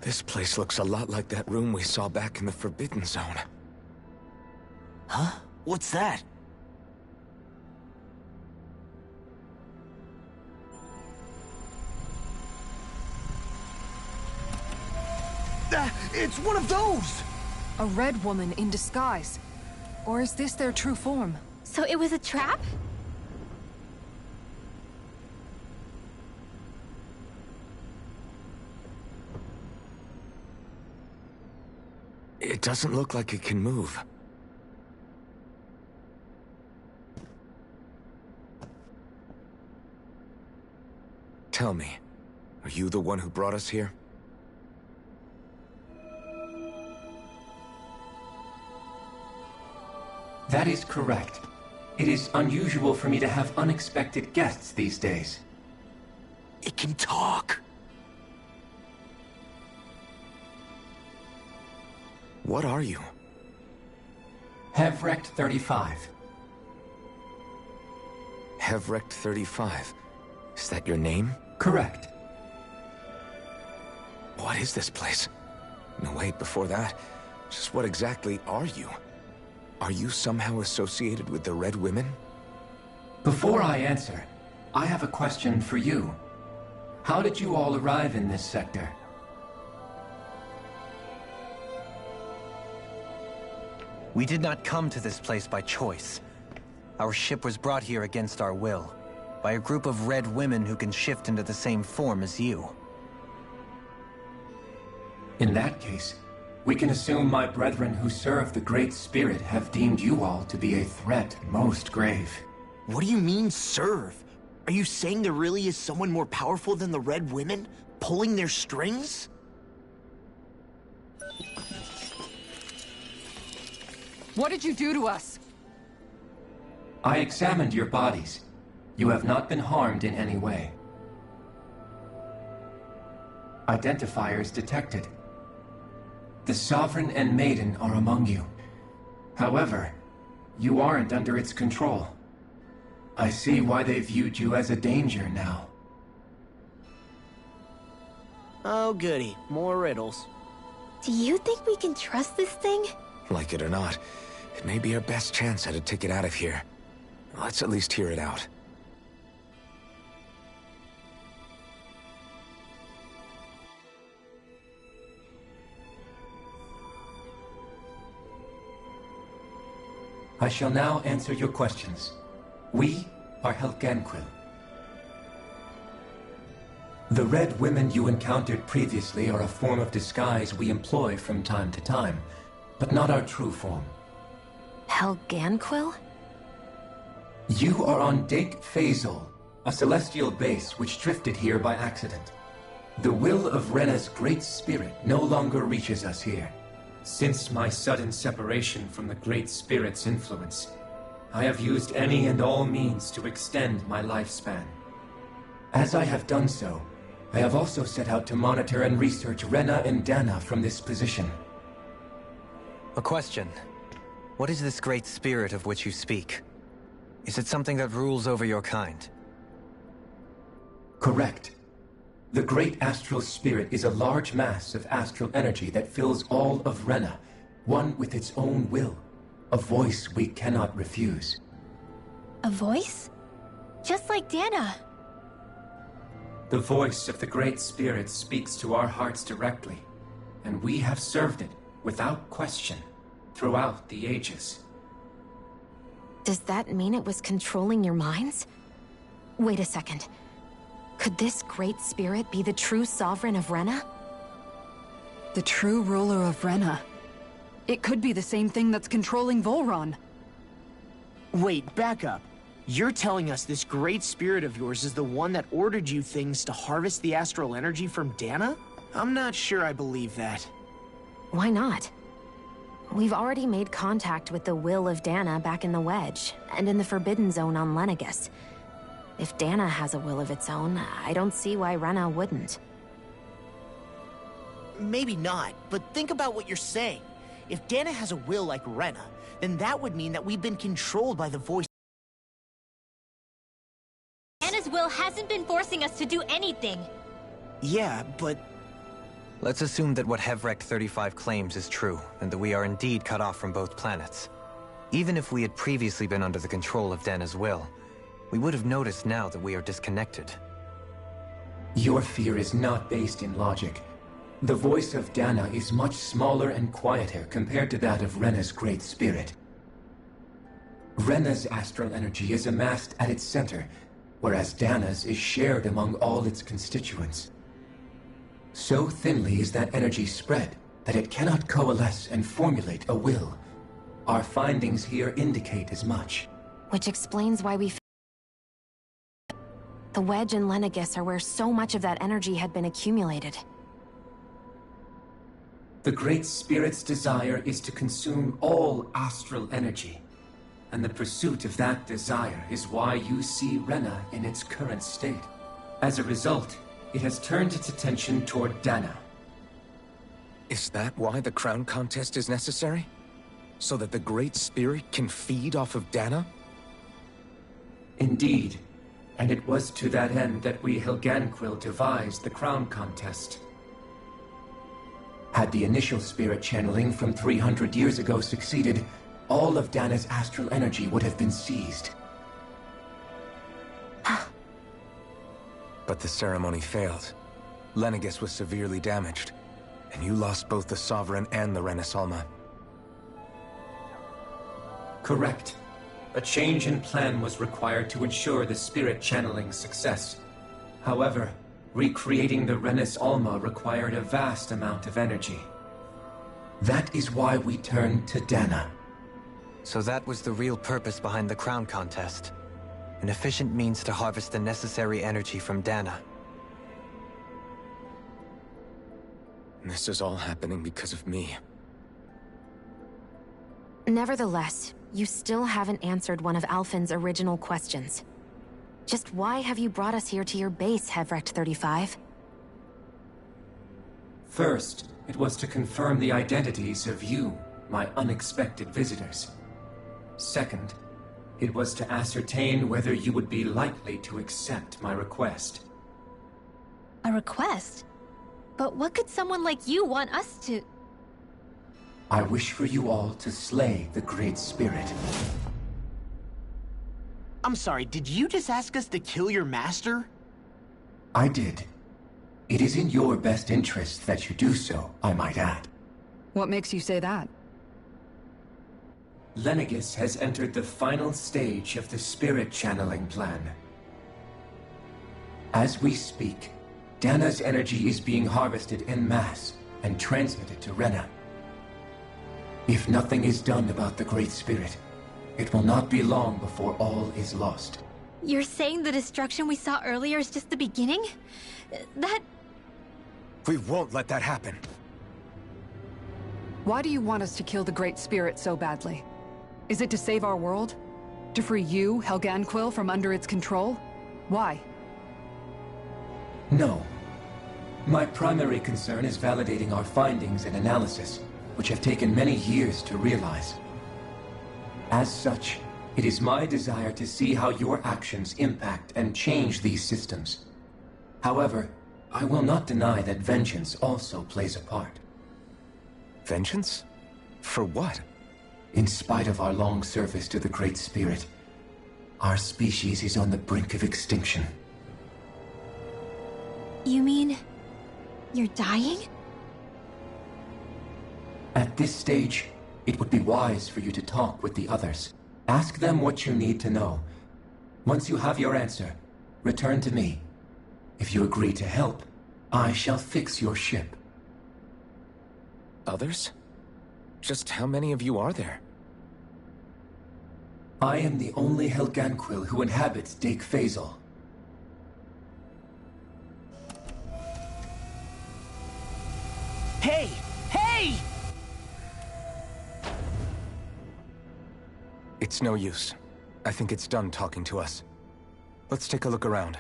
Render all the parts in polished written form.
This place looks a lot like that room we saw back in the Forbidden Zone. Huh? What's that? It's one of those! A red woman in disguise. Or is this their true form? So it was a trap? It doesn't look like it can move. Tell me, are you the one who brought us here? That is correct. It is unusual for me to have unexpected guests these days. It can talk! What are you? Hevrect 35. Hevrect 35. Is that your name? Correct. What is this place? No, wait, before that, just what exactly are you? Are you somehow associated with the Red Women? Before I answer, I have a question for you. How did you all arrive in this sector? We did not come to this place by choice. Our ship was brought here against our will, by a group of red women who can shift into the same form as you. In that case, we can assume my brethren who serve the Great Spirit have deemed you all to be a threat most grave. What do you mean, serve? Are you saying there really is someone more powerful than the Red Women, pulling their strings? What did you do to us? I examined your bodies. You have not been harmed in any way. Identifiers detected. The Sovereign and Maiden are among you. However, you aren't under its control. I see why they viewed you as a danger now. Oh goody, more riddles. Do you think we can trust this thing? Like it or not, it may be our best chance at a ticket out of here. Let's at least hear it out. I shall now answer your questions. We are Helganquil. The Red Women you encountered previously are a form of disguise we employ from time to time, but not our true form. Helganquil? You are on Dake Phasol, a celestial base which drifted here by accident. The will of Rena's Great Spirit no longer reaches us here. Since my sudden separation from the Great Spirit's influence, I have used any and all means to extend my lifespan. As I have done so, I have also set out to monitor and research Rena and Dana from this position. A question. What is this great spirit of which you speak? Is it something that rules over your kind? Correct. The Great Astral Spirit is a large mass of astral energy that fills all of Rena, one with its own will, a voice we cannot refuse. A voice? Just like Dana. The voice of the Great Spirit speaks to our hearts directly, and we have served it, without question, throughout the ages. Does that mean it was controlling your minds? Wait a second. Could this great spirit be the true sovereign of Rena? The true ruler of Rena. It could be the same thing that's controlling Volron. Wait, back up. You're telling us this great spirit of yours is the one that ordered you things to harvest the astral energy from Dana? I'm not sure I believe that. Why not? We've already made contact with the will of Dana back in the Wedge, and in the Forbidden Zone on Lenegus. If Dana has a will of its own, I don't see why Rena wouldn't. Maybe not, but think about what you're saying. If Dana has a will like Rena, then that would mean that we've been controlled by the voice. Dana's will hasn't been forcing us to do anything. Yeah, but Let's assume that what Hevrect 35 claims is true, and that we are indeed cut off from both planets. Even if we had previously been under the control of Dana's will, we would have noticed now that we are disconnected. Your fear is not based in logic. The voice of Dana is much smaller and quieter compared to that of Rena's great spirit. Rena's astral energy is amassed at its center, whereas Dana's is shared among all its constituents. So thinly is that energy spread that it cannot coalesce and formulate a will. Our findings here indicate as much. Which explains why we... The Wedge and Lenegus are where so much of that energy had been accumulated. The Great Spirit's desire is to consume all astral energy, and the pursuit of that desire is why you see Rena in its current state. As a result, it has turned its attention toward Dana. Is that why the crown contest is necessary? So that the Great Spirit can feed off of Dana? Indeed, and it was to that end that we Helganquil devised the crown contest. Had the initial spirit channeling from 300 years ago succeeded, all of Dana's astral energy would have been seized. But the ceremony failed. Lenegus was severely damaged, and you lost both the Sovereign and the Renasalma. Correct. A change in plan was required to ensure the spirit channeling success. However, recreating the Renis Alma required a vast amount of energy. That is why we turned to Dana. So that was the real purpose behind the crown contest. An efficient means to harvest the necessary energy from Dana. This is all happening because of me. Nevertheless, you still haven't answered one of Alphen's original questions. Just why have you brought us here to your base, Hevrect 35? First, it was to confirm the identities of you, my unexpected visitors. Second, it was to ascertain whether you would be likely to accept my request. A request? But what could someone like you want us to... I wish for you all to slay the Great Spirit. I'm sorry, did you just ask us to kill your master? I did. It is in your best interest that you do so, I might add. What makes you say that? Lenegus has entered the final stage of the spirit channeling plan. As we speak, Dana's energy is being harvested en masse and transmitted to Rena. If nothing is done about the Great Spirit, it will not be long before all is lost. You're saying the destruction we saw earlier is just the beginning? That... We won't let that happen. Why do you want us to kill the Great Spirit so badly? Is it to save our world? To free you, Helganquil, from under its control? Why? No. My primary concern is validating our findings and analysis, which have taken many years to realize. As such, it is my desire to see how your actions impact and change these systems. However, I will not deny that vengeance also plays a part. Vengeance? For what? In spite of our long service to the Great Spirit, our species is on the brink of extinction. You mean... you're dying? At this stage, it would be wise for you to talk with the others. Ask them what you need to know. Once you have your answer, return to me. If you agree to help, I shall fix your ship. Others? Just how many of you are there? I am the only Helganquil who inhabits Dake Phasal. Hey! Hey! It's no use. I think it's done talking to us. Let's take a look around.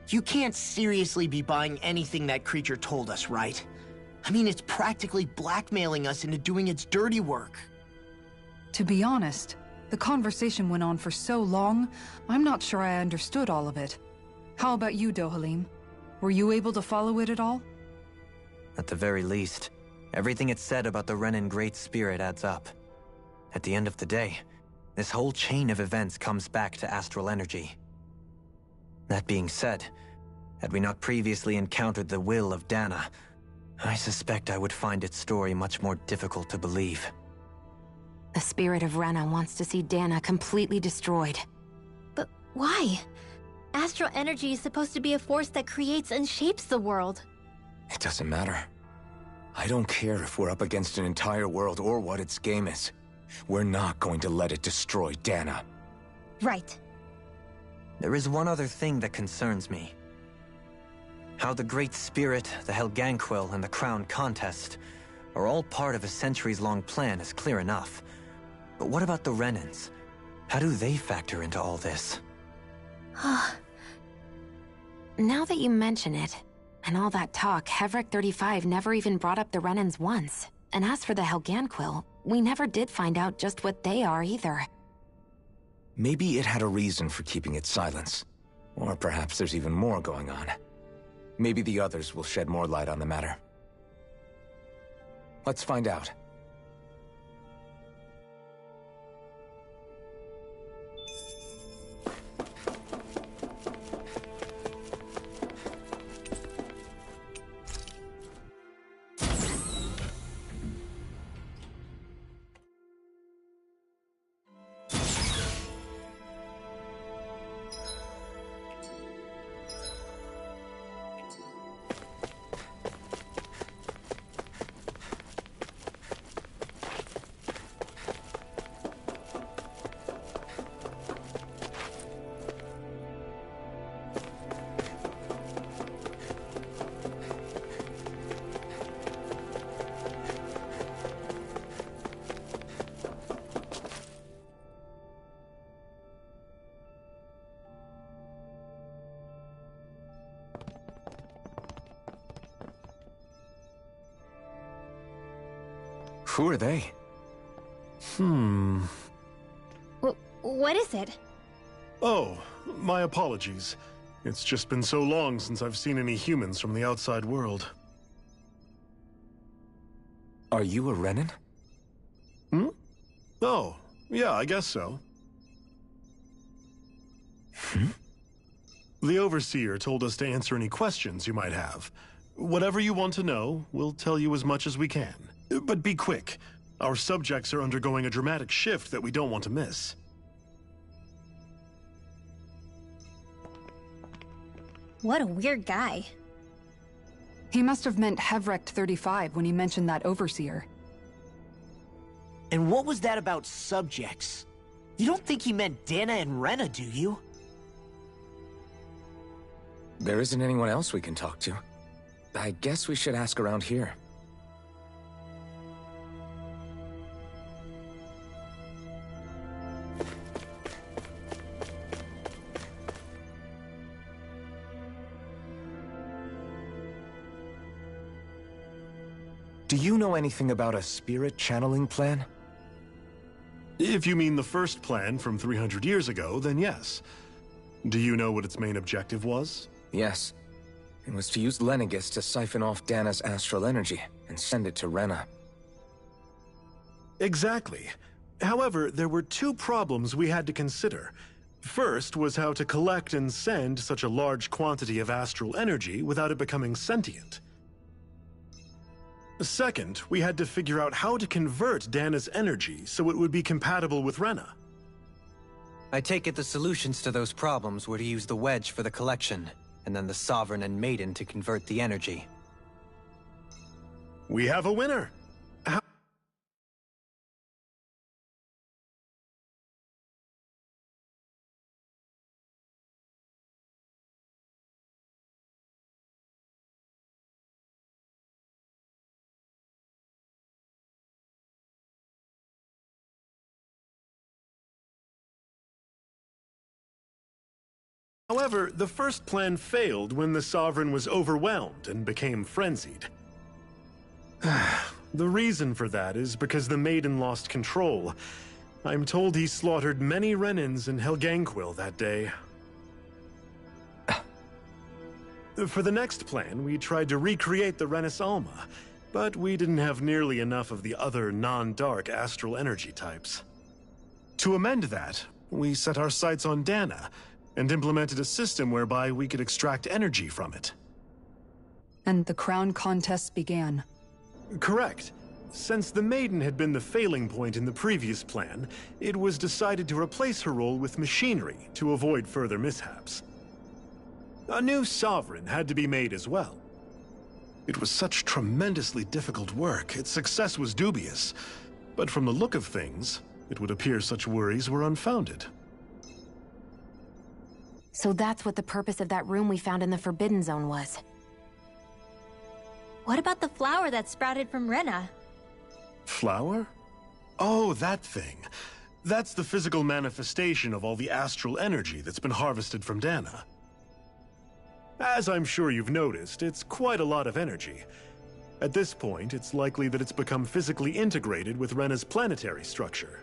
You can't seriously be buying anything that creature told us, right? I mean, it's practically blackmailing us into doing its dirty work. To be honest, the conversation went on for so long, I'm not sure I understood all of it. How about you, Dohalim? Were you able to follow it at all? At the very least, everything it said about the Renan Great Spirit adds up. At the end of the day, this whole chain of events comes back to astral energy. That being said, had we not previously encountered the will of Dana, I suspect I would find its story much more difficult to believe. The spirit of Rena wants to see Dana completely destroyed. But why? Astral energy is supposed to be a force that creates and shapes the world. It doesn't matter. I don't care if we're up against an entire world or what its game is. We're not going to let it destroy Dana. Right. There is one other thing that concerns me. How the Great Spirit, the Helganquil, and the Crown Contest are all part of a centuries-long plan is clear enough. But what about the Renans? How do they factor into all this? Now that you mention it, and all that talk, Hevrek 35 never even brought up the Renans once. And as for the Helganquil, we never did find out just what they are either. Maybe it had a reason for keeping its silence. Or perhaps there's even more going on. Maybe the others will shed more light on the matter. Let's find out. Who are they? What is it? Oh, my apologies. It's just been so long since I've seen any humans from the outside world. Are you a Renan? Oh, yeah, I guess so. The Overseer told us to answer any questions you might have. Whatever you want to know, we'll tell you as much as we can. But be quick. Our subjects are undergoing a dramatic shift that we don't want to miss. What a weird guy. He must have meant Hevrek 35 when he mentioned that Overseer. And what was that about subjects? You don't think he meant Dana and Rena, do you? There isn't anyone else we can talk to. I guess we should ask around here. Do you know anything about a spirit channeling plan? If you mean the first plan from 300 years ago, then yes. Do you know what its main objective was? Yes. It was to use Lenegis to siphon off Dana's astral energy and send it to Rena. Exactly. However, there were two problems we had to consider. First was how to collect and send such a large quantity of astral energy without it becoming sentient. Second, we had to figure out how to convert Dana's energy so it would be compatible with Rena. I take it the solutions to those problems were to use the wedge for the collection, and then the Sovereign and Maiden to convert the energy. We have a winner! However, the first plan failed when the Sovereign was overwhelmed and became frenzied. The reason for that is because the Maiden lost control. I'm told he slaughtered many Renans in Helganquil that day. For the next plan, we tried to recreate the Renis Alma, but we didn't have nearly enough of the other non-dark astral energy types. To amend that, we set our sights on Dana, and implemented a system whereby we could extract energy from it. And the crown contests began. Correct. Since the Maiden had been the failing point in the previous plan, it was decided to replace her role with machinery to avoid further mishaps. A new Sovereign had to be made as well. It was such tremendously difficult work, its success was dubious. But from the look of things, it would appear such worries were unfounded. So that's what the purpose of that room we found in the Forbidden Zone was. What about the flower that sprouted from Rena? Flower? Oh, that thing. That's the physical manifestation of all the astral energy that's been harvested from Dana. As I'm sure you've noticed, it's quite a lot of energy. At this point, it's likely that it's become physically integrated with Rena's planetary structure.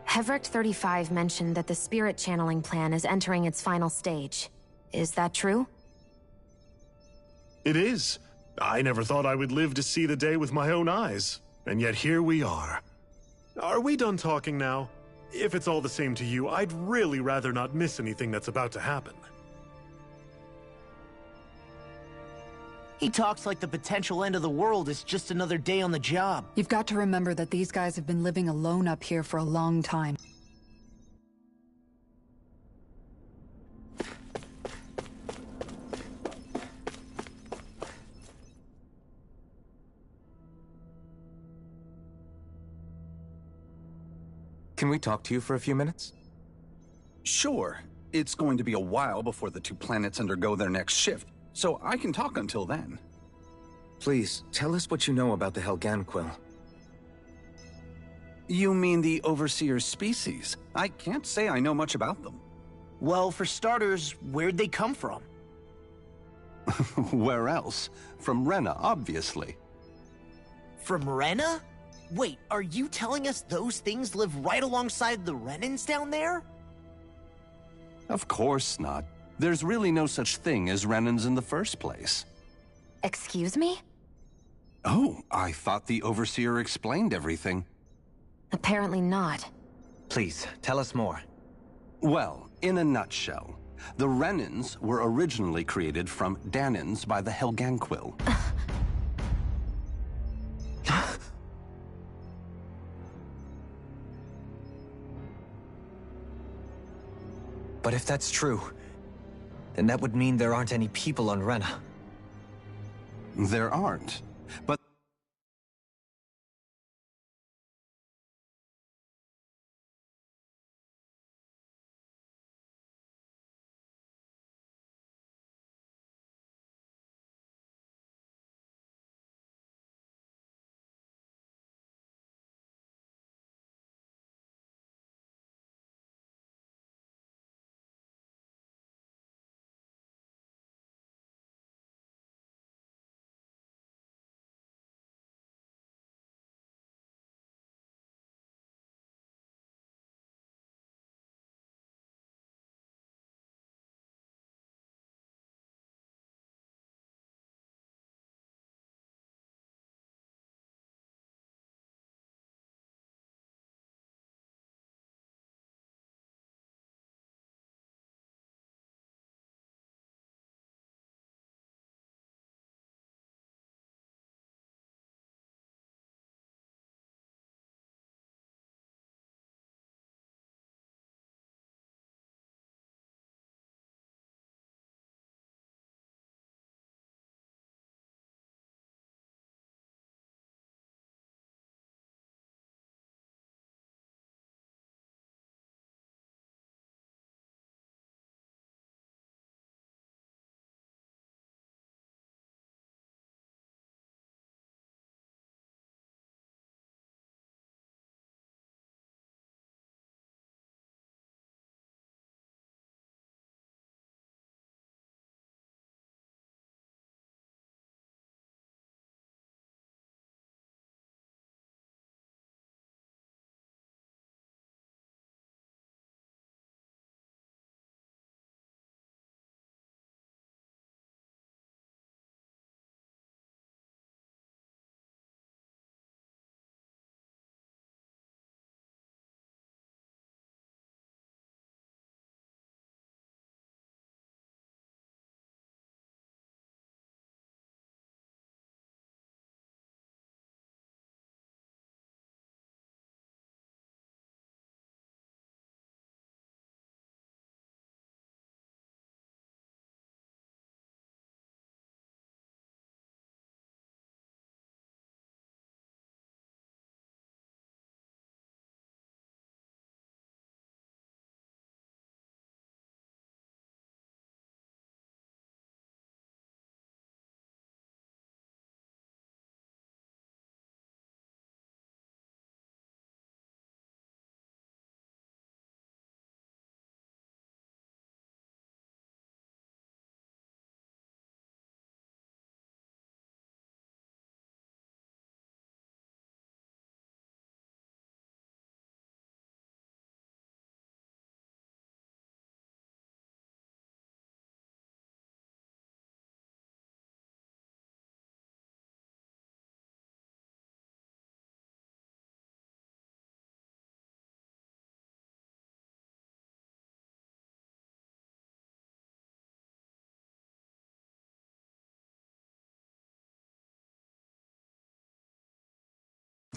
Hevrecht 35 mentioned that the spirit channeling plan is entering its final stage. Is that true? It is. I never thought I would live to see the day with my own eyes, and yet here we are. Are we done talking now? If it's all the same to you, I'd really rather not miss anything that's about to happen. He talks like the potential end of the world is just another day on the job. You've got to remember that these guys have been living alone up here for a long time. Can we talk to you for a few minutes? Sure. It's going to be a while before the two planets undergo their next shift, so I can talk until then. Please, tell us what you know about the Helganquil. You mean the Overseer species? I can't say I know much about them. Well, for starters, where'd they come from? Where else? From Rena, obviously. From Rena? Wait, are you telling us those things live right alongside the Renans down there? Of course not. There's really no such thing as Renans in the first place. Excuse me? Oh, I thought the Overseer explained everything. Apparently not. Please, tell us more. Well, in a nutshell, the Renans were originally created from Danans by the Helganquil. But if that's true, then that would mean there aren't any people on Rena. There aren't. But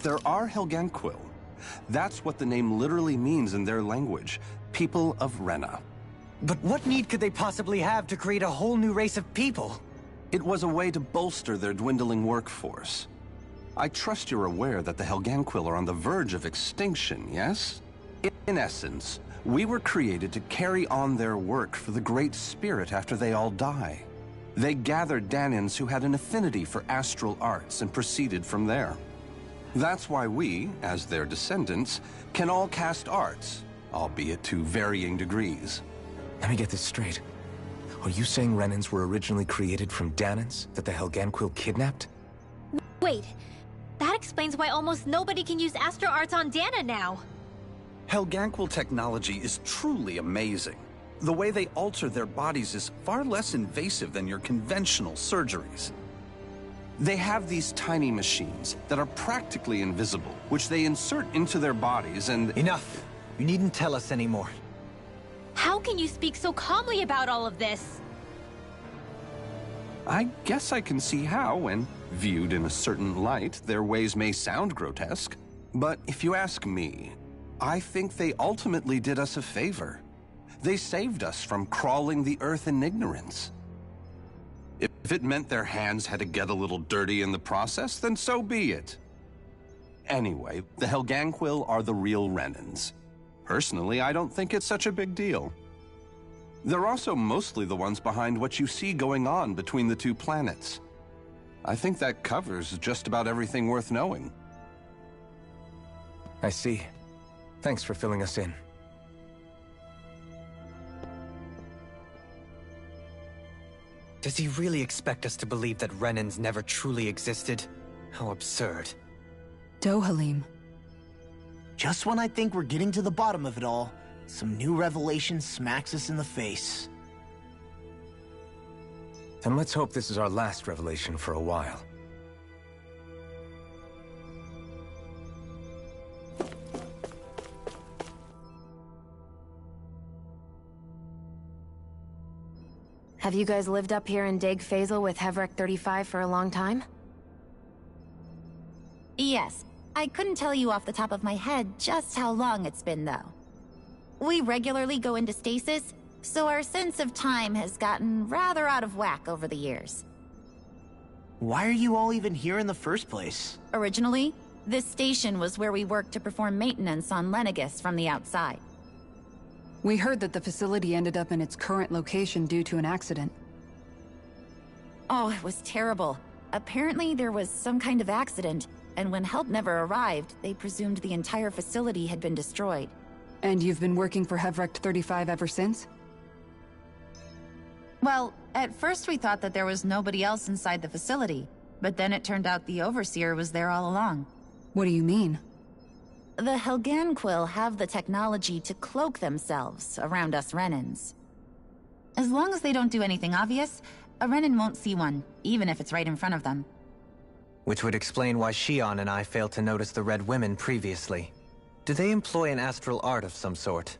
There are Helganquil. That's what the name literally means in their language. People of Rena. But what need could they possibly have to create a whole new race of people? It was a way to bolster their dwindling workforce. I trust you're aware that the Helganquil are on the verge of extinction, yes? In essence, we were created to carry on their work for the Great Spirit after they all die. They gathered Danans who had an affinity for astral arts and proceeded from there. That's why we, as their descendants, can all cast arts, albeit to varying degrees. Let me get this straight. Are you saying Renans were originally created from Danans that the Helganquil kidnapped? Wait, that explains why almost nobody can use astral arts on Dana now. Helganquil technology is truly amazing. The way they alter their bodies is far less invasive than your conventional surgeries. They have these tiny machines that are practically invisible, which they insert into their bodies and... Enough! You needn't tell us anymore. How can you speak so calmly about all of this? I guess I can see how, when viewed in a certain light, their ways may sound grotesque. But if you ask me, I think they ultimately did us a favor. They saved us from crawling the earth in ignorance. If it meant their hands had to get a little dirty in the process, then so be it. Anyway, the Helganquil are the real Renans. Personally, I don't think it's such a big deal. They're also mostly the ones behind what you see going on between the two planets. I think that covers just about everything worth knowing. I see. Thanks for filling us in. Does he really expect us to believe that Renans never truly existed? How absurd. Dohalim. Just when I think we're getting to the bottom of it all, some new revelation smacks us in the face. Then let's hope this is our last revelation for a while. Have you guys lived up here in Deg Faisal with Hevrek 35 for a long time? Yes. I couldn't tell you off the top of my head just how long it's been, though. We regularly go into stasis, so our sense of time has gotten rather out of whack over the years. Why are you all even here in the first place? Originally, this station was where we worked to perform maintenance on Lenegis from the outside. We heard that the facility ended up in its current location due to an accident. Oh, it was terrible. Apparently there was some kind of accident, and when help never arrived, they presumed the entire facility had been destroyed. And you've been working for Hevrek 35 ever since? Well, at first we thought that there was nobody else inside the facility, but then it turned out the Overseer was there all along. What do you mean? The Helganquil have the technology to cloak themselves around us Renans. As long as they don't do anything obvious, a Renan won't see one, even if it's right in front of them. Which would explain why Shion and I failed to notice the Red Women previously. Do they employ an astral art of some sort?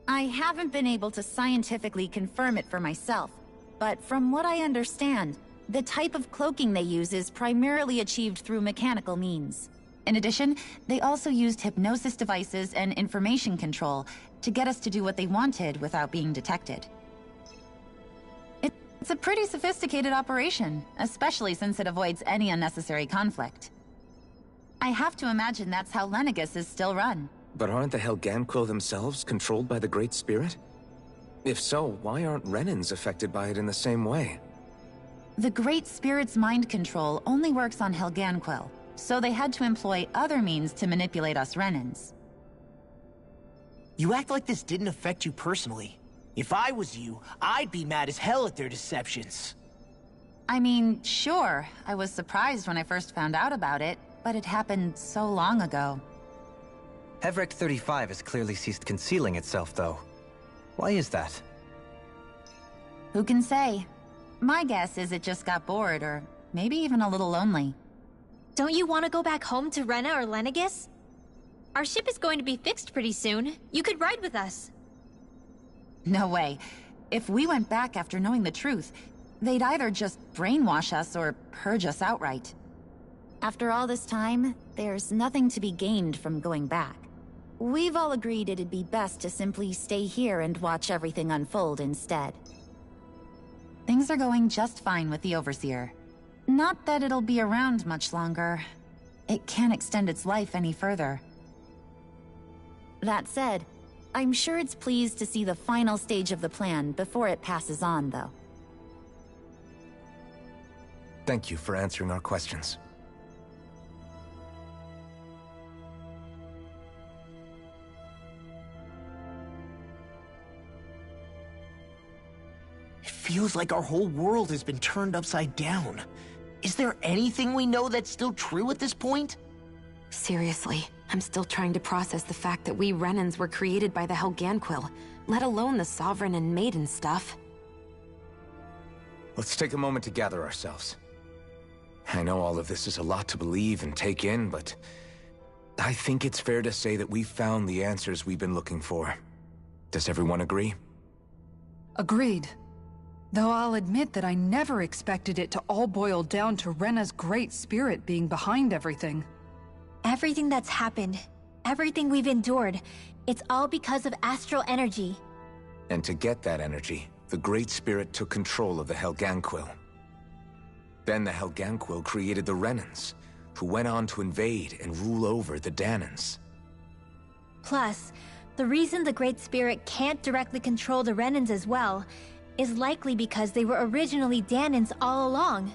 I haven't been able to scientifically confirm it for myself, but from what I understand, the type of cloaking they use is primarily achieved through mechanical means. In addition, they also used hypnosis devices and information control to get us to do what they wanted without being detected. It's a pretty sophisticated operation, especially since it avoids any unnecessary conflict. I have to imagine that's how Lenegis is still run. But aren't the Helganquil themselves controlled by the Great Spirit? If so, why aren't Renans affected by it in the same way? The Great Spirit's mind control only works on Helganquil, so they had to employ other means to manipulate us Renans. You act like this didn't affect you personally. If I was you, I'd be mad as hell at their deceptions. I mean, sure, I was surprised when I first found out about it, but it happened so long ago. Hevrek 35 has clearly ceased concealing itself, though. Why is that? Who can say? My guess is it just got bored, or maybe even a little lonely. Don't you want to go back home to Rena or Lenegis? Our ship is going to be fixed pretty soon. You could ride with us. No way. If we went back after knowing the truth, they'd either just brainwash us or purge us outright. After all this time, there's nothing to be gained from going back. We've all agreed it'd be best to simply stay here and watch everything unfold instead. Things are going just fine with the Overseer. Not that it'll be around much longer. It can't extend its life any further. That said, I'm sure it's pleased to see the final stage of the plan before it passes on, though. Thank you for answering our questions. It feels like our whole world has been turned upside down. Is there anything we know that's still true at this point? Seriously, I'm still trying to process the fact that we Renans were created by the Helganquil, let alone the Sovereign and Maiden stuff. Let's take a moment to gather ourselves. I know all of this is a lot to believe and take in, but I think it's fair to say that we've found the answers we've been looking for. Does everyone agree? Agreed. Though I'll admit that I never expected it to all boil down to Rena's great spirit being behind everything. Everything that's happened, everything we've endured, it's all because of astral energy. And to get that energy, the Great Spirit took control of the Helganquil. Then the Helganquil created the Renans, who went on to invade and rule over the Danans. Plus, the reason the Great Spirit can't directly control the Renans as well is likely because they were originally Danans all along.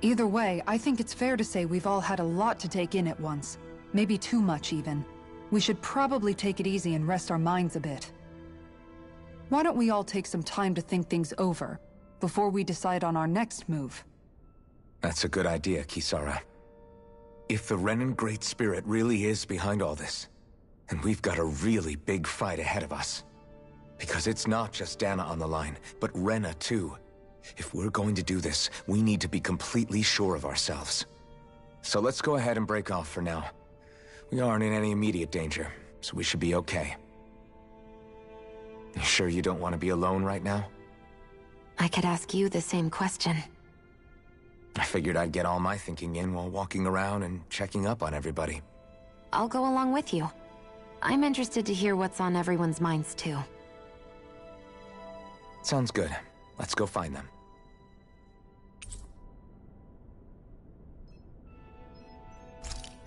Either way, I think it's fair to say we've all had a lot to take in at once. Maybe too much, even. We should probably take it easy and rest our minds a bit. Why don't we all take some time to think things over, before we decide on our next move? That's a good idea, Kisara. If the Renan Great Spirit really is behind all this, then we've got a really big fight ahead of us. Because it's not just Dana on the line, but Rena too. If we're going to do this, we need to be completely sure of ourselves. So let's go ahead and break off for now. We aren't in any immediate danger, so we should be okay. You sure you don't want to be alone right now? I could ask you the same question. I figured I'd get all my thinking in while walking around and checking up on everybody. I'll go along with you. I'm interested to hear what's on everyone's minds too. Sounds good. Let's go find them.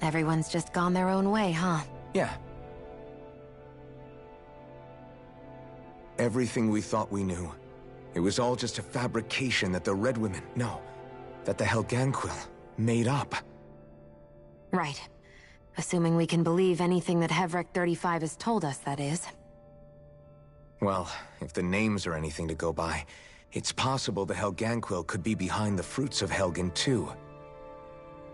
Everyone's just gone their own way, huh? Yeah. Everything we thought we knew. It was all just a fabrication that the Red Women, no, that the Helganquil made up. Right. Assuming we can believe anything that Hevrek 35 has told us, that is. Well, if the names are anything to go by, it's possible the Helganquil could be behind the fruits of Helgen too.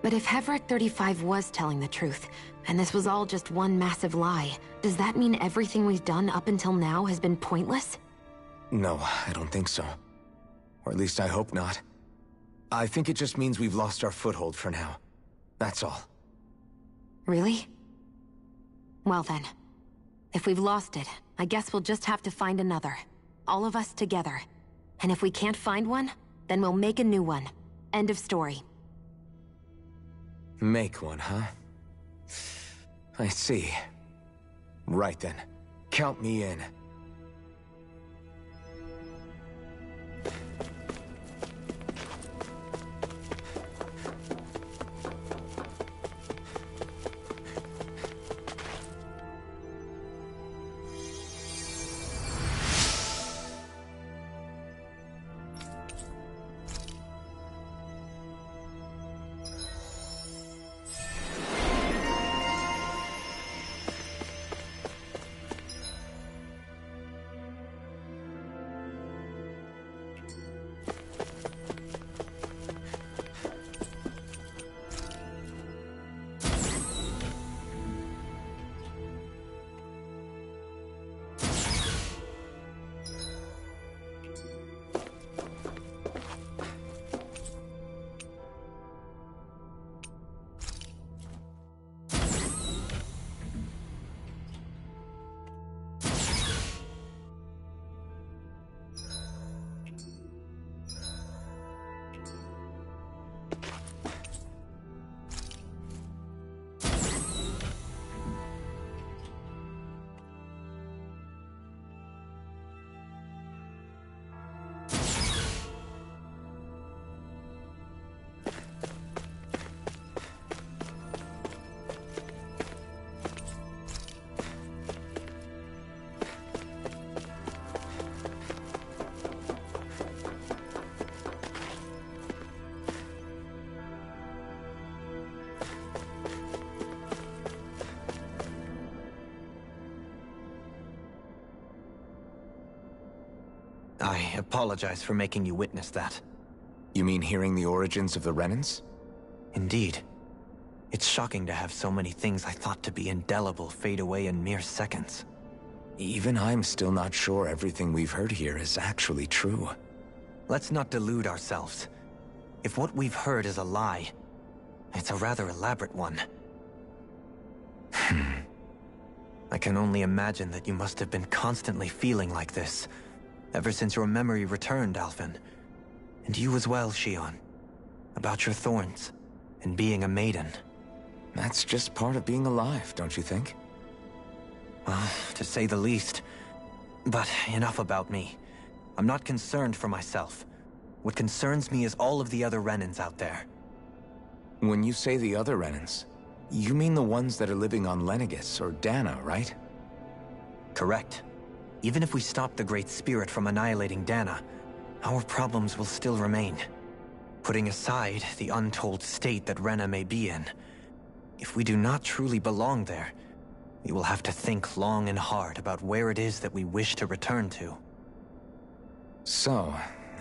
But if Hevrek 35 was telling the truth, and this was all just one massive lie, does that mean everything we've done up until now has been pointless? No, I don't think so. Or at least I hope not. I think it just means we've lost our foothold for now. That's all. Really? Well then, if we've lost it, I guess we'll just have to find another. All of us together. And if we can't find one, then we'll make a new one. End of story. Make one, huh? I see. Right then. Count me in. I apologize for making you witness that. You mean hearing the origins of the Renans? Indeed. It's shocking to have so many things I thought to be indelible fade away in mere seconds. Even I'm still not sure everything we've heard here is actually true. Let's not delude ourselves. If what we've heard is a lie, it's a rather elaborate one. I can only imagine that you must have been constantly feeling like this, ever since your memory returned, Alphen. And you as well, Shion. About your thorns, and being a maiden. That's just part of being alive, don't you think? Well, to say the least. But enough about me. I'm not concerned for myself. What concerns me is all of the other Renans out there. When you say the other Renans, you mean the ones that are living on Lenegis or Dana, right? Correct. Even if we stop the Great Spirit from annihilating Dana, our problems will still remain. Putting aside the untold state that Rena may be in, if we do not truly belong there, we will have to think long and hard about where it is that we wish to return to. So,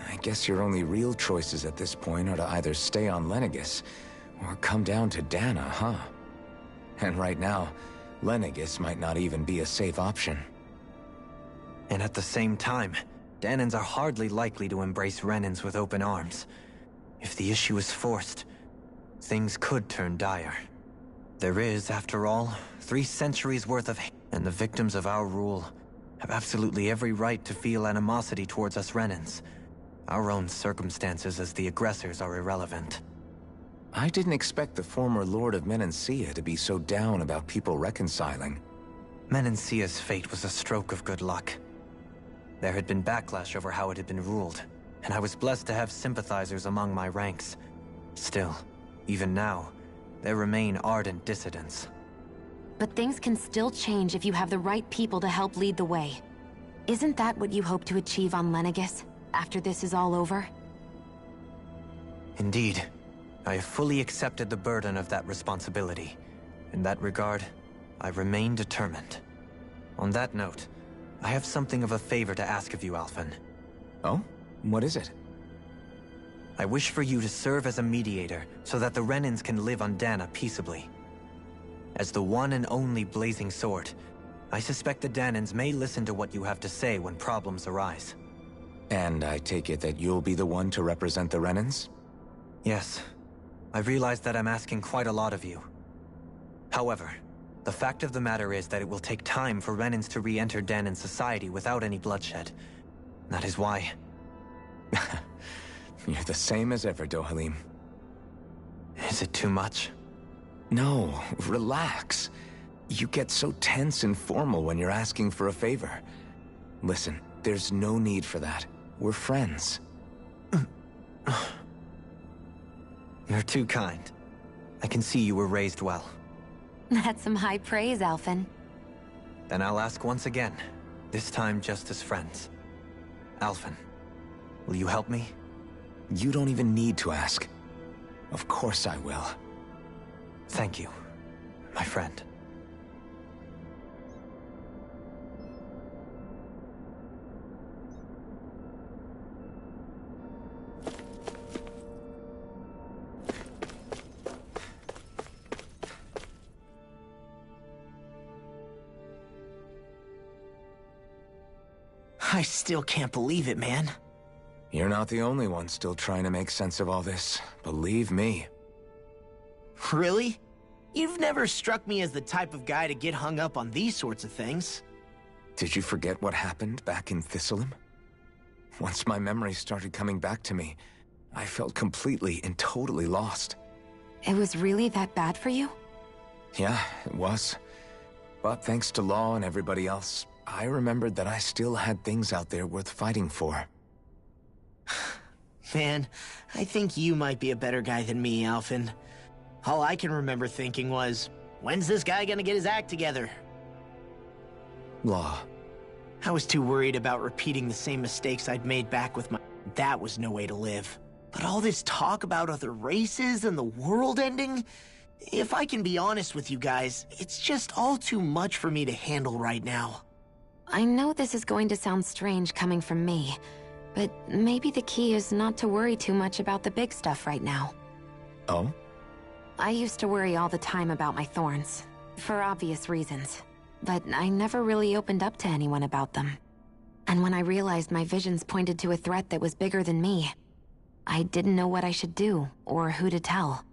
I guess your only real choices at this point are to either stay on Lenegis, or come down to Dana, huh? And right now, Lenegis might not even be a safe option. And at the same time, Danans are hardly likely to embrace Renans with open arms. If the issue is forced, things could turn dire. There is, after all, 3 centuries worth of hate, and the victims of our rule have absolutely every right to feel animosity towards us Renans. Our own circumstances as the aggressors are irrelevant. I didn't expect the former Lord of Menancia to be so down about people reconciling. Menancia's fate was a stroke of good luck. There had been backlash over how it had been ruled, and I was blessed to have sympathizers among my ranks. Still, even now, there remain ardent dissidents. But things can still change if you have the right people to help lead the way. Isn't that what you hope to achieve on Lenegis, after this is all over? Indeed. I have fully accepted the burden of that responsibility. In that regard, I remain determined. On that note, I have something of a favor to ask of you, Alphen. Oh? What is it? I wish for you to serve as a mediator so that the Renans can live on Dana peaceably. As the one and only Blazing Sword, I suspect the Danans may listen to what you have to say when problems arise. And I take it that you'll be the one to represent the Renans? Yes. I realize that I'm asking quite a lot of you. However, the fact of the matter is that it will take time for Renans to re-enter Danan society without any bloodshed. That is why... You're the same as ever, Dohalim. Is it too much? No, relax. You get so tense and formal when you're asking for a favor. Listen, there's no need for that. We're friends. You're too kind. I can see you were raised well. That's some high praise, Alphen. Then I'll ask once again, this time just as friends. Alphen, will you help me? You don't even need to ask. Of course I will. Thank you, my friend. I still can't believe it, man. You're not the only one still trying to make sense of all this. Believe me. Really? You've never struck me as the type of guy to get hung up on these sorts of things. Did you forget what happened back in Thistleum? Once my memory started coming back to me, I felt completely and totally lost. It was really that bad for you? Yeah, it was. But thanks to Law and everybody else, I remembered that I still had things out there worth fighting for. Man, I think you might be a better guy than me, Alphen. All I can remember thinking was, when's this guy gonna get his act together? Law. I was too worried about repeating the same mistakes I'd made back with my... That was no way to live. But all this talk about other races and the world ending... If I can be honest with you guys, it's just all too much for me to handle right now. I know this is going to sound strange coming from me, But maybe the key is not to worry too much about the big stuff right now. Oh? I used to worry all the time about my thorns, for obvious reasons. But I never really opened up to anyone about them. And when I realized my visions pointed to a threat that was bigger than me, I didn't know what I should do, or who to tell.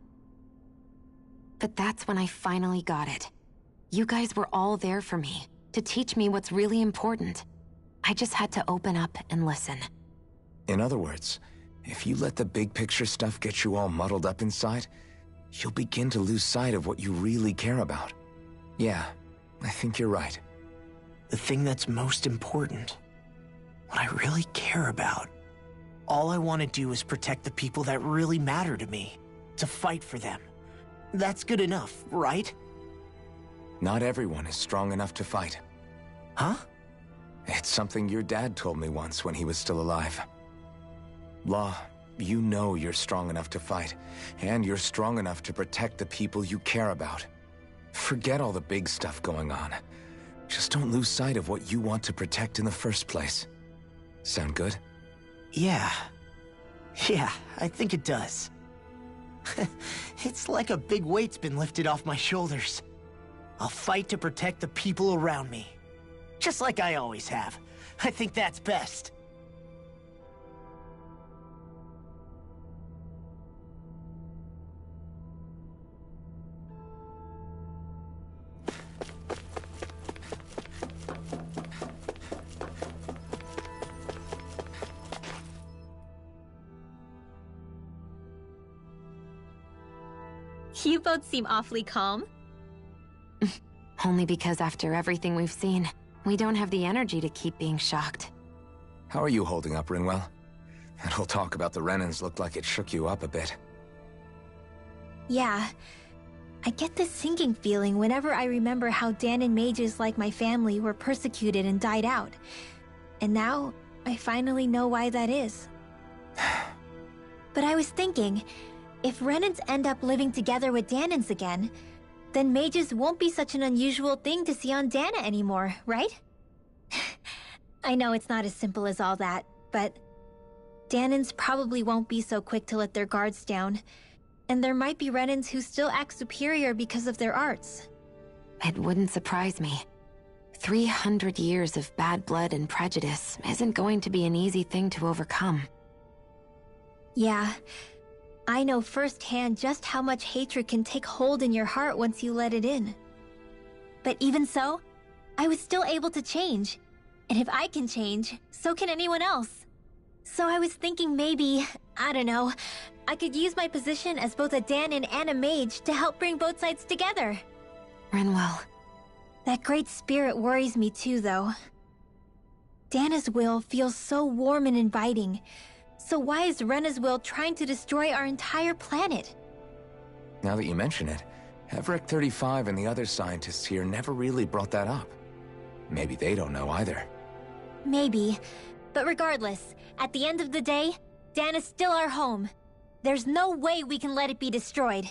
But that's when I finally got it. You guys were all there for me, to teach me what's really important. I just had to open up and listen. In other words, if you let the big picture stuff get you all muddled up inside, you'll begin to lose sight of what you really care about. Yeah, I think you're right. The thing that's most important. What I really care about. All I want to do is protect the people that really matter to me. To fight for them. That's good enough, right? Not everyone is strong enough to fight. Huh? It's something your dad told me once when he was still alive. Law, you know you're strong enough to fight, and you're strong enough to protect the people you care about. Forget all the big stuff going on. Just don't lose sight of what you want to protect in the first place. Sound good? Yeah. Yeah, I think it does. It's like a big weight's been lifted off my shoulders. I'll fight to protect the people around me. Just like I always have. I think that's best. You both seem awfully calm. Only because after everything we've seen, we don't have the energy to keep being shocked. How are you holding up, Rinwell? That whole talk about the Renans looked like it shook you up a bit. Yeah. I get this sinking feeling whenever I remember how Dan and mages like my family were persecuted and died out. And now, I finally know why that is. But I was thinking, if Renans end up living together with Danans again, then mages won't be such an unusual thing to see on Dana anymore, right? I know it's not as simple as all that, but Danans probably won't be so quick to let their guards down, and there might be Renans who still act superior because of their arts. It wouldn't surprise me. 300 years of bad blood and prejudice isn't going to be an easy thing to overcome. Yeah. I know firsthand just how much hatred can take hold in your heart once you let it in. But even so, I was still able to change. And if I can change, so can anyone else. So I was thinking maybe, I don't know, I could use my position as both a Danan and a mage to help bring both sides together. Rinwell. That great spirit worries me too, though. Dana's will feels so warm and inviting. So why is Rena's will trying to destroy our entire planet? Now that you mention it, Hevrek 35 and the other scientists here never really brought that up. Maybe they don't know either. Maybe. But regardless, at the end of the day, Dan is still our home. There's no way we can let it be destroyed.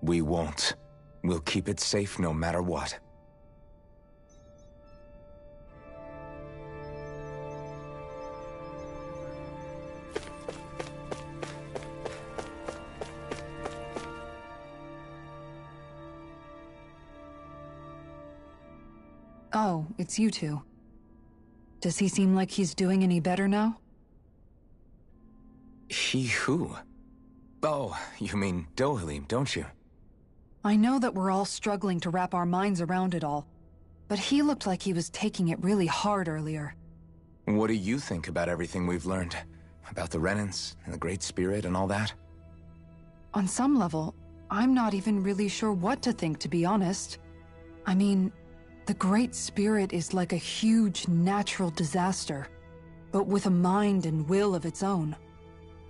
We won't. We'll keep it safe no matter what. Oh, it's you two. Does he seem like he's doing any better now? He who? Oh, you mean Dohalim, don't you? I know that we're all struggling to wrap our minds around it all, but he looked like he was taking it really hard earlier. What do you think about everything we've learned? About the Renans and the Great Spirit and all that? On some level, I'm not even really sure what to think, to be honest. I mean, the Great Spirit is like a huge natural disaster, but with a mind and will of its own.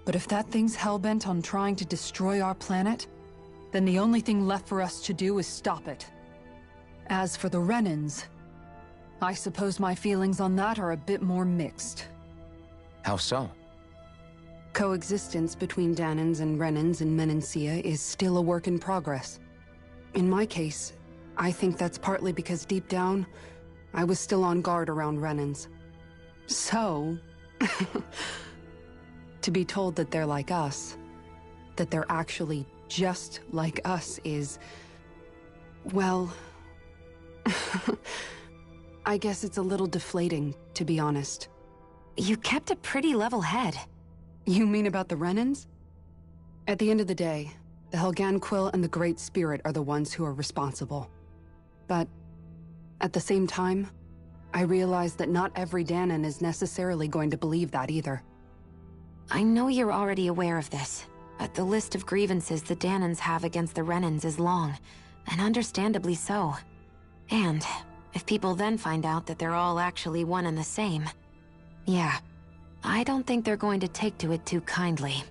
But if that thing's hellbent on trying to destroy our planet, then the only thing left for us to do is stop it. As for the Renans, I suppose my feelings on that are a bit more mixed. How so? Coexistence between Danans and Renans in Menancia is still a work in progress. In my case, I think that's partly because deep down, I was still on guard around Renans. So, To be told that they're like us, that they're actually just like us is... well... I guess it's a little deflating, to be honest. You kept a pretty level head. You mean about the Renans? At the end of the day, the Helganquil and the Great Spirit are the ones who are responsible. But, at the same time, I realize that not every Danan is necessarily going to believe that either. I know you're already aware of this, but the list of grievances the Danans have against the Renans is long, and understandably so. And if people then find out that they're all actually one and the same, yeah, I don't think they're going to take to it too kindly.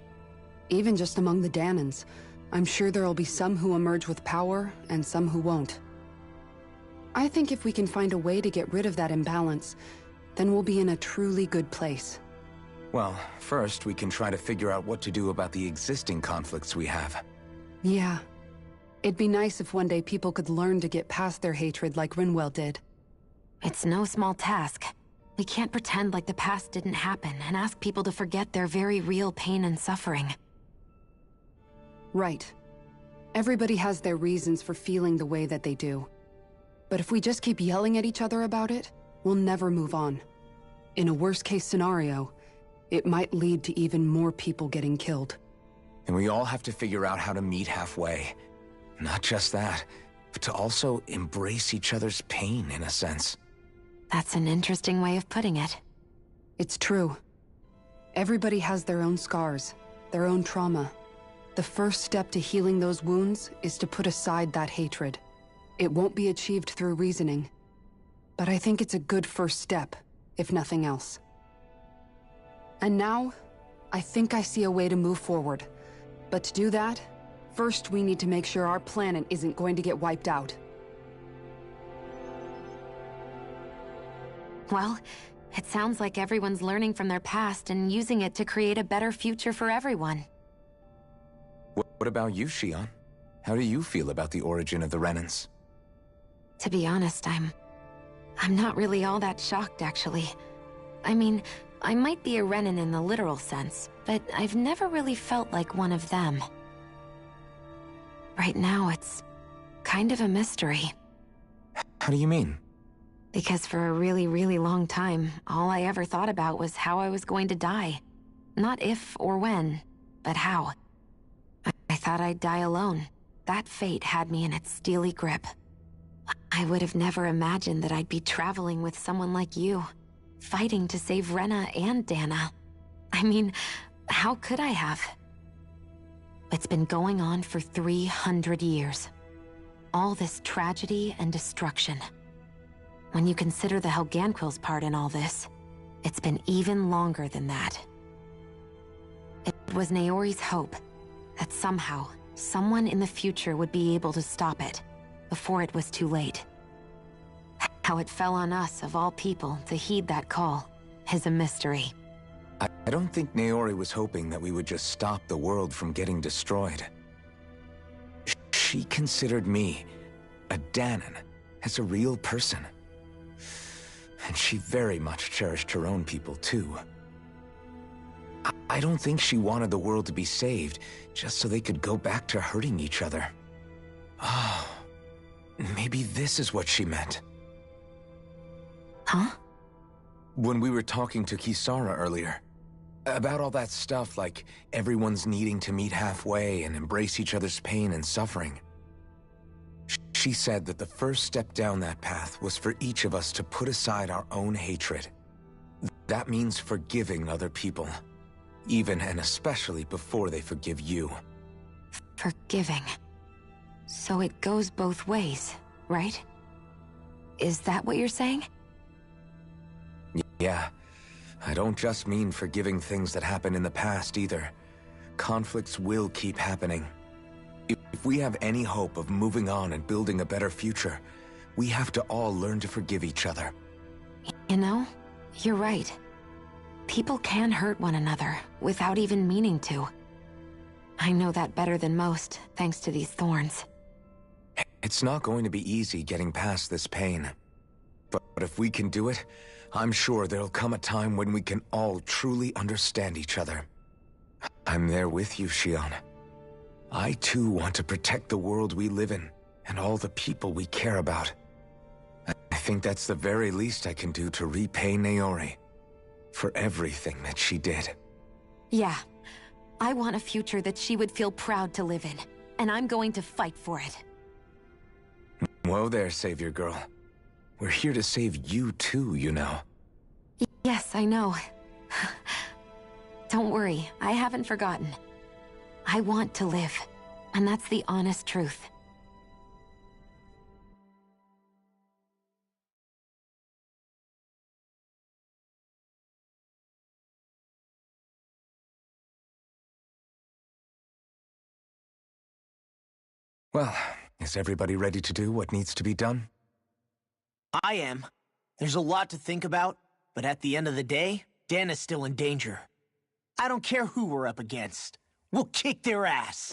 Even just among the Danans, I'm sure there'll be some who emerge with power and some who won't. I think if we can find a way to get rid of that imbalance, then we'll be in a truly good place. Well, first we can try to figure out what to do about the existing conflicts we have. Yeah. It'd be nice if one day people could learn to get past their hatred like Rinwell did. It's no small task. We can't pretend like the past didn't happen and ask people to forget their very real pain and suffering. Right. Everybody has their reasons for feeling the way that they do. But if we just keep yelling at each other about it, we'll never move on. In a worst-case scenario, it might lead to even more people getting killed. And we all have to figure out how to meet halfway. Not just that, but to also embrace each other's pain, in a sense. That's an interesting way of putting it. It's true. Everybody has their own scars, their own trauma. The first step to healing those wounds is to put aside that hatred. It won't be achieved through reasoning. But I think it's a good first step, if nothing else. And now, I think I see a way to move forward. But to do that, first we need to make sure our planet isn't going to get wiped out. Well, it sounds like everyone's learning from their past and using it to create a better future for everyone. What about you, Shion? How do you feel about the origin of the Renans? To be honest, I'm not really all that shocked, actually. I mean, I might be a Renan in the literal sense, but I've never really felt like one of them. Right now, it's kind of a mystery. How do you mean? Because for a really, really long time, all I ever thought about was how I was going to die. Not if or when, but how. I thought I'd die alone. That fate had me in its steely grip. I would have never imagined that I'd be traveling with someone like you, fighting to save Rena and Dana. I mean, how could I have? It's been going on for 300 years. All this tragedy and destruction. When you consider the Helganquil's part in all this, it's been even longer than that. It was Naori's hope that somehow, someone in the future would be able to stop it before it was too late. How it fell on us, of all people, to heed that call is a mystery. I don't think Naori was hoping that we would just stop the world from getting destroyed. She considered me, a Danan, as a real person. And she very much cherished her own people, too. I don't think she wanted the world to be saved, just so they could go back to hurting each other. Oh, maybe this is what she meant. Huh? When we were talking to Kisara earlier, about all that stuff like everyone's needing to meet halfway and embrace each other's pain and suffering. She said that the first step down that path was for each of us to put aside our own hatred. That means forgiving other people, even and especially before they forgive you. Forgiving. So it goes both ways, right? Is that what you're saying? Yeah. I don't just mean forgiving things that happened in the past either. Conflicts will keep happening. If we have any hope of moving on and building a better future, we have to all learn to forgive each other. You know, you're right. People can hurt one another without even meaning to. I know that better than most, thanks to these thorns. It's not going to be easy getting past this pain. But if we can do it, I'm sure there'll come a time when we can all truly understand each other. I'm there with you, Xion. I too want to protect the world we live in, and all the people we care about. I think that's the very least I can do to repay Naori for everything that she did. Yeah. I want a future that she would feel proud to live in, and I'm going to fight for it. Whoa there, Savior Girl. We're here to save you too, you know. Yes, I know. Don't worry, I haven't forgotten. I want to live, and that's the honest truth. Well, is everybody ready to do what needs to be done? I am. There's a lot to think about, but at the end of the day, Dana's still in danger. I don't care who we're up against. We'll kick their ass.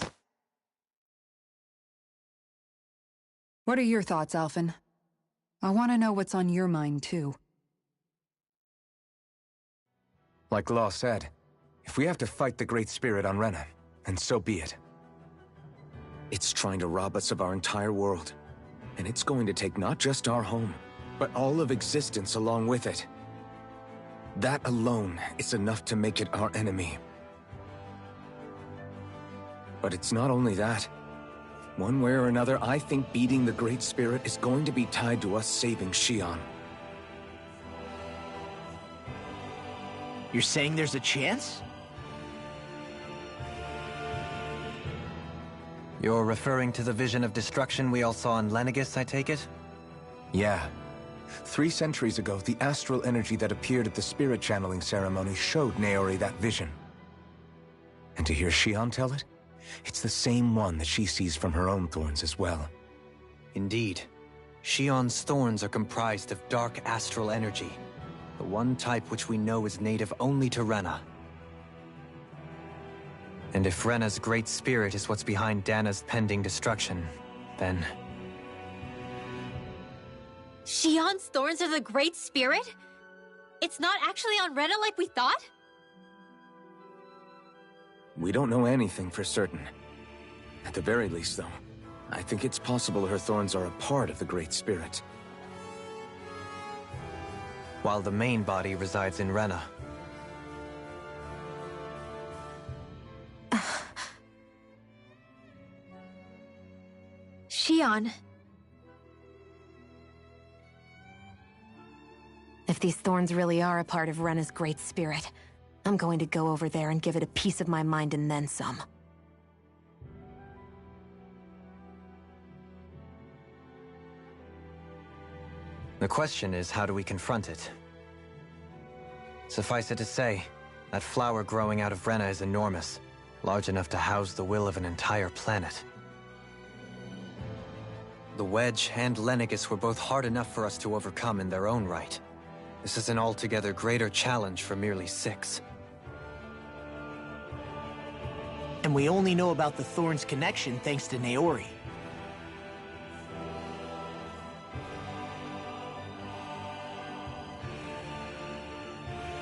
What are your thoughts, Alphen? I want to know what's on your mind, too. Like Law said, if we have to fight the Great Spirit on Rena, then so be it. It's trying to rob us of our entire world. And it's going to take not just our home, but all of existence along with it. That alone is enough to make it our enemy. But it's not only that. One way or another, I think beating the Great Spirit is going to be tied to us saving Xion. You're saying there's a chance? You're referring to the vision of destruction we all saw in Lenegis, I take it? Yeah. 3 centuries ago, the astral energy that appeared at the spirit channeling ceremony showed Naori that vision. And to hear Xion tell it, it's the same one that she sees from her own thorns as well. Indeed. Xion's thorns are comprised of dark astral energy, the one type which we know is native only to Rena. And if Rena's Great Spirit is what's behind Dana's pending destruction, then... Xion's thorns are the Great Spirit? It's not actually on Rena like we thought? We don't know anything for certain. At the very least, though, I think it's possible her thorns are a part of the Great Spirit. While the main body resides in Rena. Xion. If these thorns really are a part of Rena's Great Spirit, I'm going to go over there and give it a piece of my mind and then some. The question is, how do we confront it? Suffice it to say, that flower growing out of Rena is enormous, large enough to house the will of an entire planet. The Wedge and Lenegis were both hard enough for us to overcome in their own right. This is an altogether greater challenge for merely 6. And we only know about the Thorns connection thanks to Naori.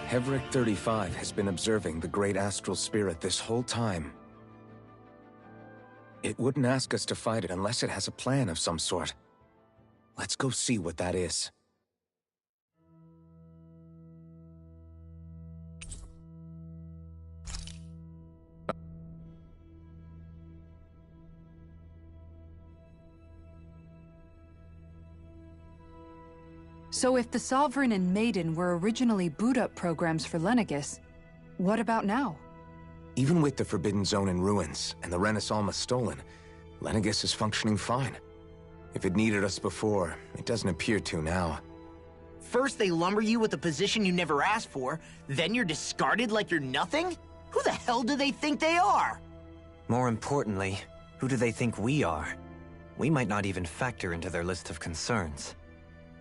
Hevric 35 has been observing the Great Astral Spirit this whole time. It wouldn't ask us to fight it unless it has a plan of some sort. Let's go see what that is. So if the Sovereign and Maiden were originally boot-up programs for Lenegis, what about now? Even with the Forbidden Zone in ruins and the Renaissance stolen, Lenegis is functioning fine. If it needed us before, it doesn't appear to now. First they lumber you with a position you never asked for, then you're discarded like you're nothing? Who the hell do they think they are? More importantly, who do they think we are? We might not even factor into their list of concerns.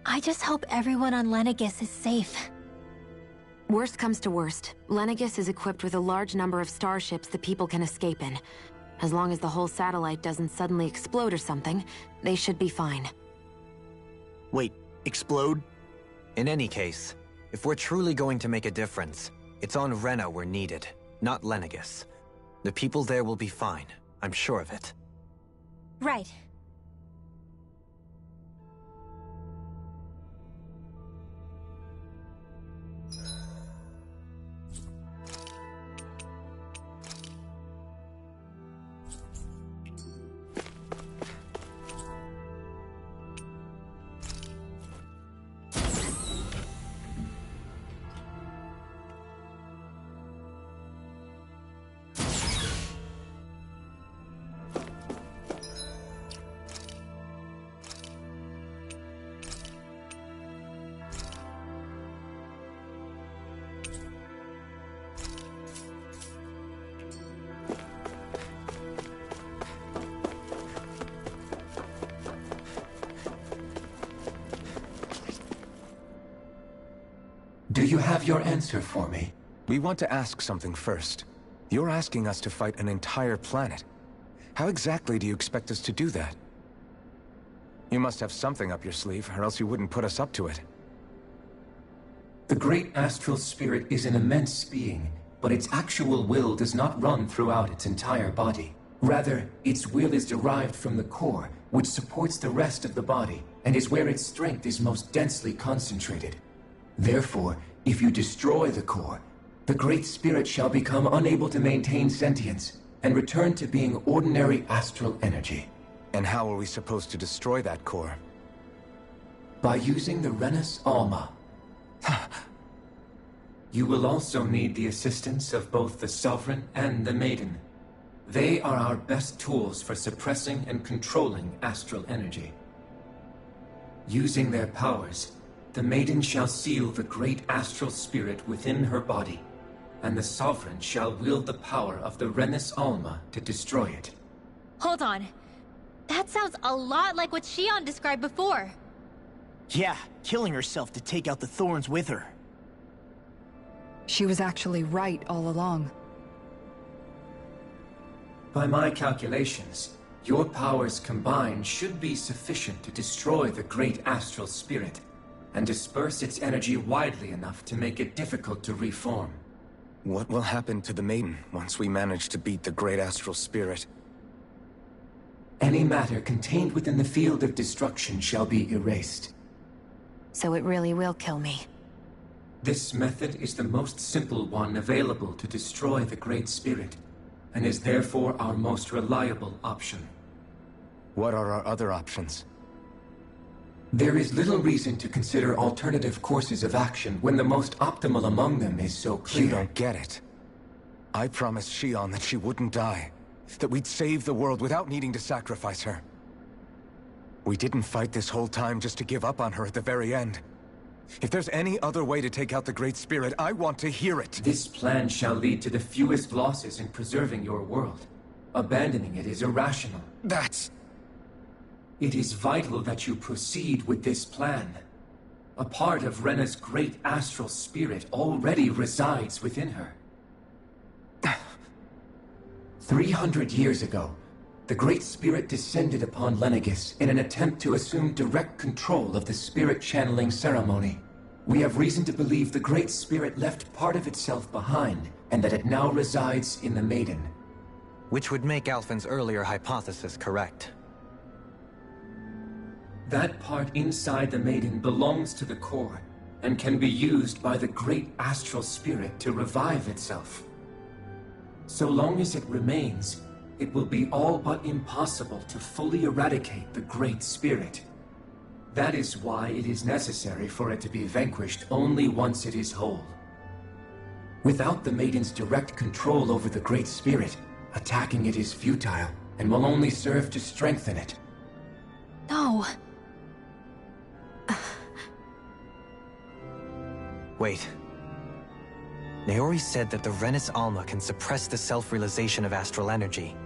I just hope everyone on Lenegis is safe. Worst comes to worst, Lenegis is equipped with a large number of starships the people can escape in. As long as the whole satellite doesn't suddenly explode or something, they should be fine. Wait, explode? In any case, If we're truly going to make a difference, it's on Rena we're needed, not Lenegis. The people there will be fine, I'm sure of it. Right. Do you have your answer for me? We want to ask something first. You're asking us to fight an entire planet. How exactly do you expect us to do that? You must have something up your sleeve, or else you wouldn't put us up to it. The great astral spirit is an immense being, but its actual will does not run throughout its entire body. Rather, its will is derived from the core, which supports the rest of the body, and is where its strength is most densely concentrated. Therefore, if you destroy the core, the Great Spirit shall become unable to maintain sentience, and return to being ordinary astral energy. And how are we supposed to destroy that core? By using the Renus Alma. You will also need the assistance of both the Sovereign and the Maiden. They are our best tools for suppressing and controlling astral energy. Using their powers, the Maiden shall seal the great astral spirit within her body, and the Sovereign shall wield the power of the Renus Alma to destroy it. Hold on. That sounds a lot like what Shion described before. Yeah, killing herself to take out the thorns with her. She was actually right all along. By my calculations, your powers combined should be sufficient to destroy the great astral spirit, and disperse its energy widely enough to make it difficult to reform. What will happen to the Maiden once we manage to beat the great astral spirit? Any matter contained within the field of destruction shall be erased. So it really will kill me. This method is the most simple one available to destroy the Great Spirit, and is therefore our most reliable option. What are our other options? There is little reason to consider alternative courses of action when the most optimal among them is so clear. You don't get it. I promised Shion that she wouldn't die, that we'd save the world without needing to sacrifice her. We didn't fight this whole time just to give up on her at the very end. If there's any other way to take out the Great Spirit, I want to hear it. This plan shall lead to the fewest losses in preserving your world. Abandoning it is irrational. It is vital that you proceed with this plan. A part of Rena's great astral spirit already resides within her. 300 years ago, the Great Spirit descended upon Lenegis in an attempt to assume direct control of the spirit channeling ceremony. We have reason to believe the Great Spirit left part of itself behind, and that it now resides in the Maiden. Which would make Alphen's earlier hypothesis correct. That part inside the Maiden belongs to the core, and can be used by the great astral spirit to revive itself. So long as it remains, it will be all but impossible to fully eradicate the Great Spirit. That is why it is necessary for it to be vanquished only once it is whole. Without the Maiden's direct control over the Great Spirit, attacking it is futile, and will only serve to strengthen it. No. Wait. Naori said that the Renus Alma can suppress the self-realization of astral energy,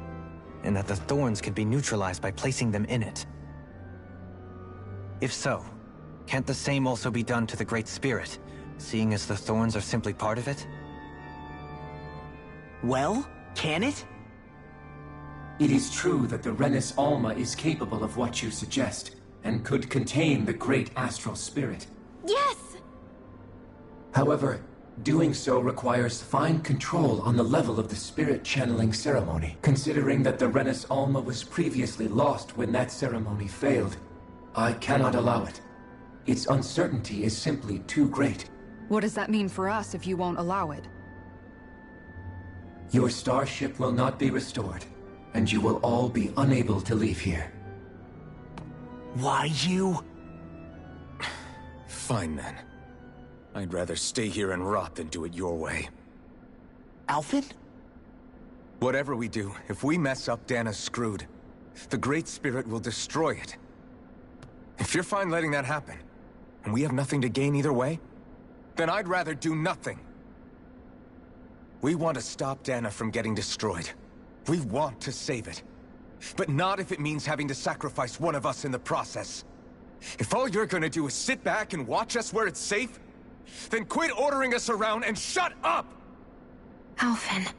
and that the thorns could be neutralized by placing them in it. If so, can't the same also be done to the Great Spirit, seeing as the thorns are simply part of it? Well, can it? It is true that the Renus Alma is capable of what you suggest, and could contain the great astral spirit. Yes! However, doing so requires fine control on the level of the spirit channeling ceremony. Considering that the Renus Alma was previously lost when that ceremony failed, I cannot allow it. Its uncertainty is simply too great. What does that mean for us if you won't allow it? Your starship will not be restored, and you will all be unable to leave here. Why you? Fine then. I'd rather stay here and rot than do it your way. Alphen? Whatever we do, if we mess up, Dana's screwed. The Great Spirit will destroy it. If you're fine letting that happen, and we have nothing to gain either way, then I'd rather do nothing. We want to stop Dana from getting destroyed. We want to save it. But not if it means having to sacrifice one of us in the process. If all you're gonna do is sit back and watch us where it's safe, then quit ordering us around and shut up! Alphen.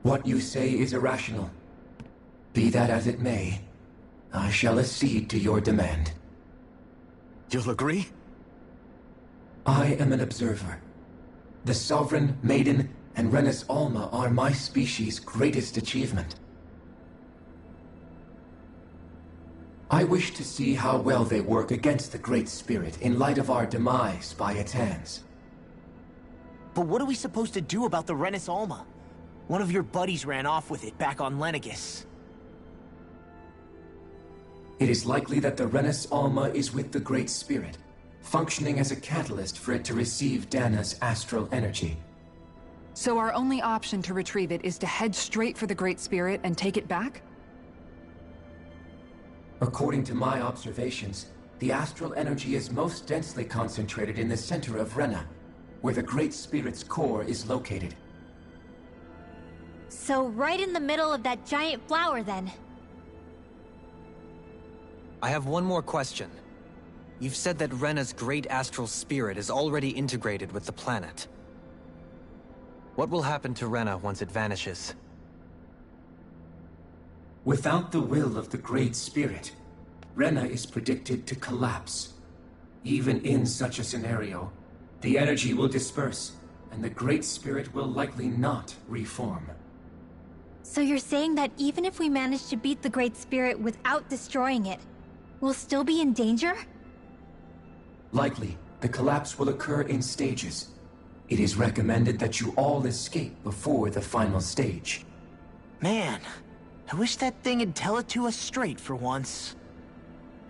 What you say is irrational. Be that as it may, I shall accede to your demand. You'll agree? I am an observer. The Sovereign, Maiden, and Renus Alma are my species' greatest achievement. I wish to see how well they work against the Great Spirit in light of our demise by its hands. But what are we supposed to do about the Renus Alma? One of your buddies ran off with it back on Lenegis. It is likely that the Renus Alma is with the Great Spirit, functioning as a catalyst for it to receive Dana's astral energy. So our only option to retrieve it is to head straight for the Great Spirit and take it back? According to my observations, the astral energy is most densely concentrated in the center of Rena, where the Great Spirit's core is located. So right in the middle of that giant flower, then. I have one more question. You've said that Rena's great astral spirit is already integrated with the planet. What will happen to Rena once it vanishes? Without the will of the Great Spirit, Rena is predicted to collapse. Even in such a scenario, the energy will disperse, and the Great Spirit will likely not reform. So you're saying that even if we manage to beat the Great Spirit without destroying it, we'll still be in danger? Likely, the collapse will occur in stages. It is recommended that you all escape before the final stage. Man, I wish that thing would tell it to us straight for once.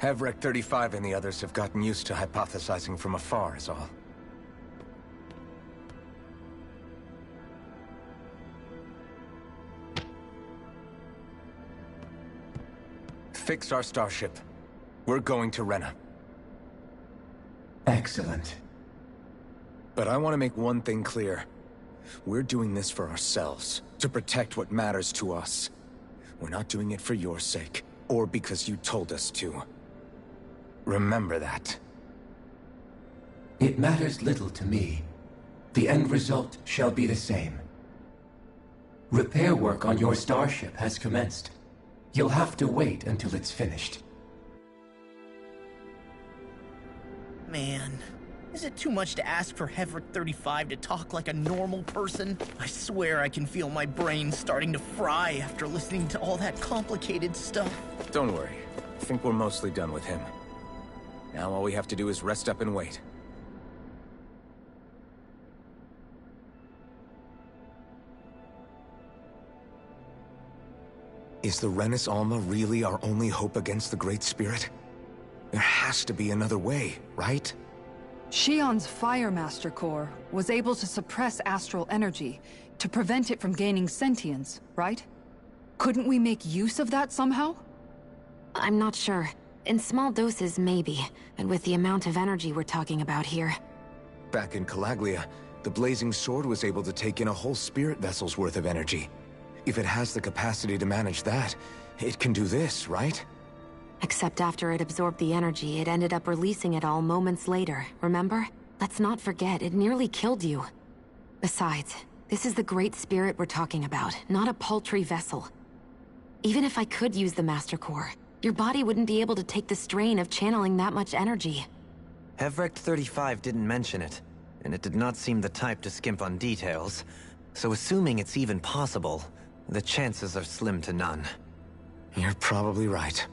Hevrek 35 and the others have gotten used to hypothesizing from afar is all. Fix our starship. We're going to Rena. Excellent. But I want to make one thing clear. We're doing this for ourselves, to protect what matters to us. We're not doing it for your sake, or because you told us to. Remember that. It matters little to me. The end result shall be the same. Repair work on your starship has commenced. You'll have to wait until it's finished. Man, is it too much to ask for Hevrek 35 to talk like a normal person? I swear I can feel my brain starting to fry after listening to all that complicated stuff. Don't worry. I think we're mostly done with him. Now all we have to do is rest up and wait. Is the Renus Alma really our only hope against the Great Spirit? There has to be another way, right? Shion's Fire Master Core was able to suppress astral energy to prevent it from gaining sentience, right? Couldn't we make use of that somehow? I'm not sure. In small doses, maybe. And with the amount of energy we're talking about here. Back in Calaglia, the Blazing Sword was able to take in a whole spirit vessel's worth of energy. If it has the capacity to manage that, it can do this, right? Except after it absorbed the energy, it ended up releasing it all moments later, remember? Let's not forget, it nearly killed you. Besides, this is the Great Spirit we're talking about, not a paltry vessel. Even if I could use the Master Core, your body wouldn't be able to take the strain of channeling that much energy. Hevrect 35 didn't mention it, and it did not seem the type to skimp on details. So assuming it's even possible, the chances are slim to none. You're probably right.